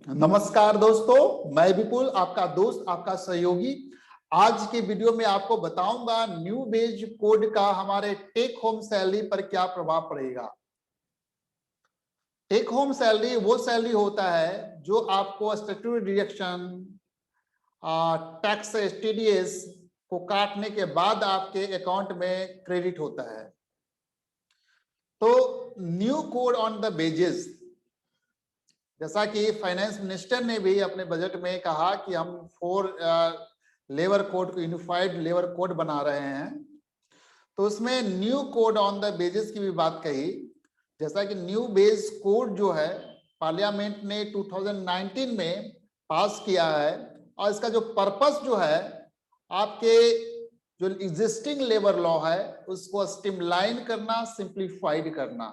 नमस्कार दोस्तों, मैं विपुल आपका दोस्त, आपका सहयोगी। आज के वीडियो में आपको बताऊंगा न्यू वेज कोड का हमारे टेक होम सैलरी पर क्या प्रभाव पड़ेगा। टेक होम सैलरी वो सैलरी होता है जो आपको स्टैट्यूटरी डिडक्शन, टैक्स, टीडीएस को काटने के बाद आपके अकाउंट में क्रेडिट होता है। तो new code on the wages, जैसा कि फाइनेंस मिनिस्टर ने भी अपने बजट में कहा कि हम 4 लेबर कोड को यूनिफाइड लेबर कोड बना रहे हैं, तो उसमें new code on the badges की भी बात कही। जैसा कि न्यू बेस कोड जो है पार्लियामेंट ने 2019 में पास किया है, और इसका जो पर्पस जो है आपके जो एग्जिस्टिंग लेबर लॉ है उसको स्ट्रीमलाइन करना, सिंप्लीफाइड करना।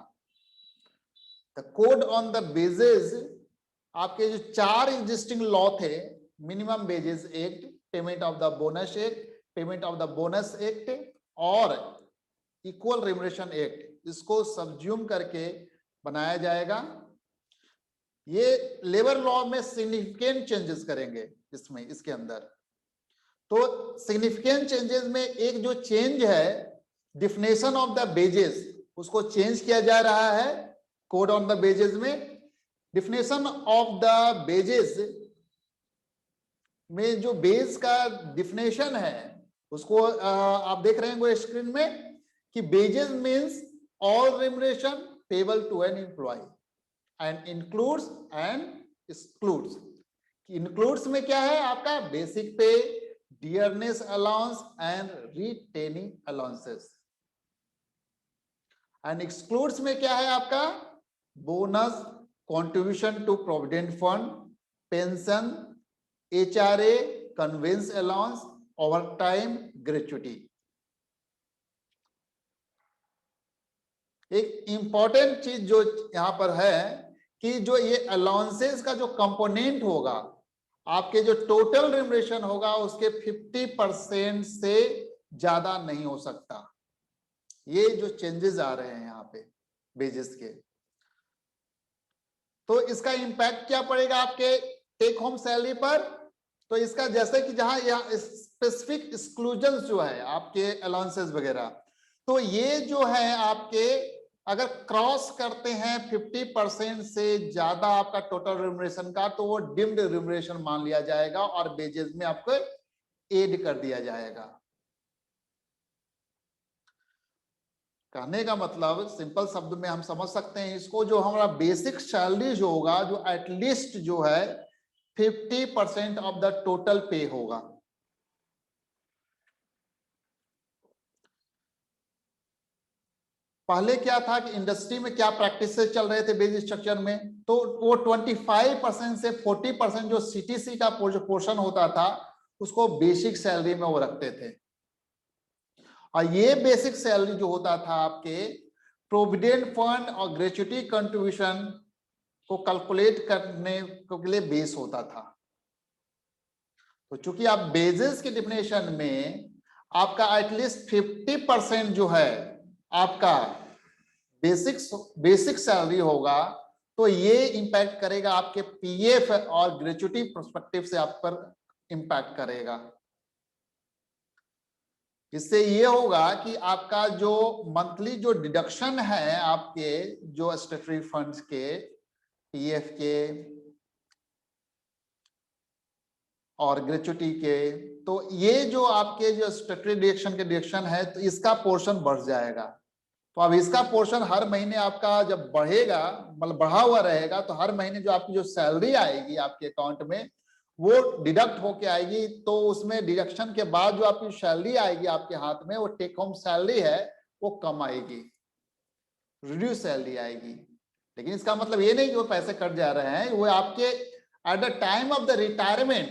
The code on the badges आपके जो 4 एग्जिस्टिंग लॉ थे, minimum wages act, payment of the bonus act, payment of the bonus act और इक्वल रेम्युनरेशन एक्ट, इसको सब्ज्यूम करके बनाया जाएगा। ये लेबर लॉ में सिग्निफिकेंट चेंजेस करेंगे इसमें, इसके अंदर। तो सिग्निफिकेंट चेंजेस में एक जो चेंज है, डिफिनेशन ऑफ द वेजेस, उसको चेंज किया जा रहा है कोड ऑन द वेजेस में। डिफिनेशन ऑफ द वेजेस में जो बेस का डिफिनेशन है उसको आप देख रहे हैं स्क्रीन में कि wages means all remuneration payable to an employee and includes and excludes. Includes में क्या है आपका basic pay, dearness allowance and retaining allowances, and excludes में क्या है आपका bonus, contribution to provident fund, pension, HRA, conveyance allowance, overtime, gratuity. एक important चीज जो यहां पर है कि जो ये अलाउंसेस का जो कंपोनेंट होगा, आपके जो टोटल रेम्युनरेशन होगा उसके 50% से ज्यादा नहीं हो सकता। ये जो चेंजेस आ रहे हैं यहाँ पे वेजेस के, तो इसका इंपैक्ट क्या पड़ेगा आपके टेक होम सैलरी पर। तो इसका जैसे कि जहां यहाँ स्पेसिफिक एक्सक्लूजन जो है आपके अलाउंसेस वगैरह, तो ये जो है आपके अगर क्रॉस करते हैं 50% से ज्यादा आपका टोटल रेम्युनरेशन का, तो वो डिम्ड रेम्युनरेशन मान लिया जाएगा और वेजेस में आपको ऐड कर दिया जाएगा। कहने का मतलब सिंपल शब्द में हम समझ सकते हैं इसको, जो हमारा बेसिक सैलरी जो होगा, जो एटलीस्ट जो है 50% ऑफ द टोटल पे होगा। पहले क्या था कि इंडस्ट्री में क्या प्रैक्टिसेस चल रहे थे बेस स्ट्रक्चर में, तो वो 25% से 40% जो सीटीसी का पोर्शन होता था उसको बेसिक सैलरी में वो रखते थे। और ये बेसिक सैलरी जो होता था आपके प्रोविडेंट फंड और ग्रेच्युटी कंट्रीब्यूशन को कैलकुलेट करने के लिए बेस होता था। तो चूंकि आप बेसिस की डिफिनेशन में आपका एटलीस्ट 50% जो है आपका बेसिक सैलरी होगा, तो ये इंपैक्ट करेगा आपके पीएफ और ग्रेच्युटी पर्सपेक्टिव से आप पर इंपैक्ट करेगा। इससे ये होगा कि आपका जो मंथली जो डिडक्शन है आपके जो स्टैट्यूटरी फंड्स के, पीएफ के और ग्रेच्युटी के, तो ये जो आपके जो स्टैट्यूटरी डिडक्शन है तो इसका पोर्शन बढ़ जाएगा। तो अब इसका पोर्शन हर महीने आपका जब बढ़ेगा, मतलब बढ़ा हुआ रहेगा, तो हर महीने जो आपकी जो सैलरी आएगी आपके अकाउंट में वो डिडक्ट होके आएगी। तो उसमें डिडक्शन के बाद जो आपकी सैलरी आएगी आपके हाथ में, वो टेक होम सैलरी है वो कम आएगी, रिड्यूस सैलरी आएगी। लेकिन इसका मतलब ये नहीं कि वो पैसे कट जा रहे हैं, वो आपके at the time of the retirement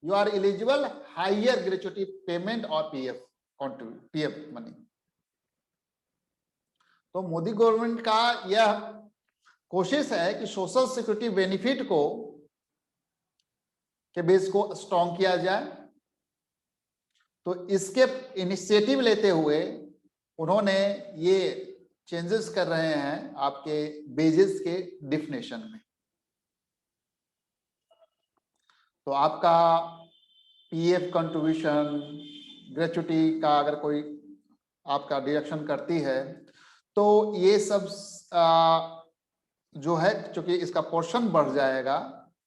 you are eligible higher gratuity payment और पीएफ मनी। तो मोदी गवर्नमेंट का यह कोशिश है कि सोशल सिक्योरिटी बेनिफिट को के बेस को स्ट्रॉन्ग किया जाए। तो इसके इनिशिएटिव लेते हुए उन्होंने ये चेंजेस कर रहे हैं आपके बेजेस के डिफिनेशन में। तो आपका पीएफ कंट्रीब्यूशन, ग्रेचुटी का अगर कोई आपका डिडक्शन करती है तो ये सब जो है क्योंकि इसका पोर्शन बढ़ जाएगा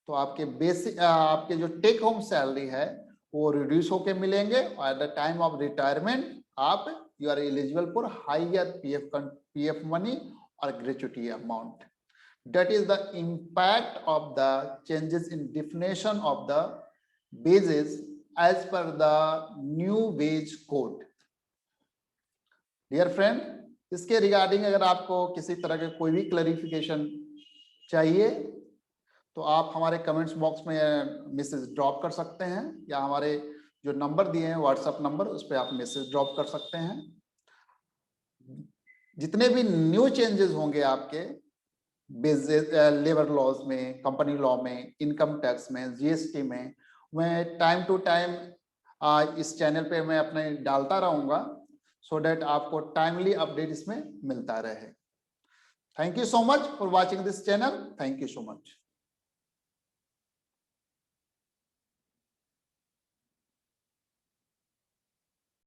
तो आपके बेसिक आपके जो टेक होम सैलरी है वो रिड्यूस होके मिलेंगे और at the time of retirement आप you are eligible for higher PF money और gratuity amount. That is the impact of the changes in definition of the wages as per the new wage code. Dear friend, इसके regarding अगर आपको किसी तरह के कोई भी क्लैरिफिकेशन चाहिए तो आप हमारे कमेंट्स बॉक्स में मैसेज ड्रॉप कर सकते हैं या हमारे जो नंबर दिए हैं व्हाट्सएप नंबर उस पर आप मैसेज ड्रॉप कर सकते हैं. जितने भी न्यू चेंजेस होंगे आपके लेबर लॉज में, कंपनी लॉ में, इनकम टैक्स में, जीएसटी में, मैं टाइम टू टाइम इस चैनल पे मैं अपने डालता रहूंगा सो दैट आपको टाइमली अपडेट इसमें मिलता रहे. Thank you so much for watching this channel. Thank you so much.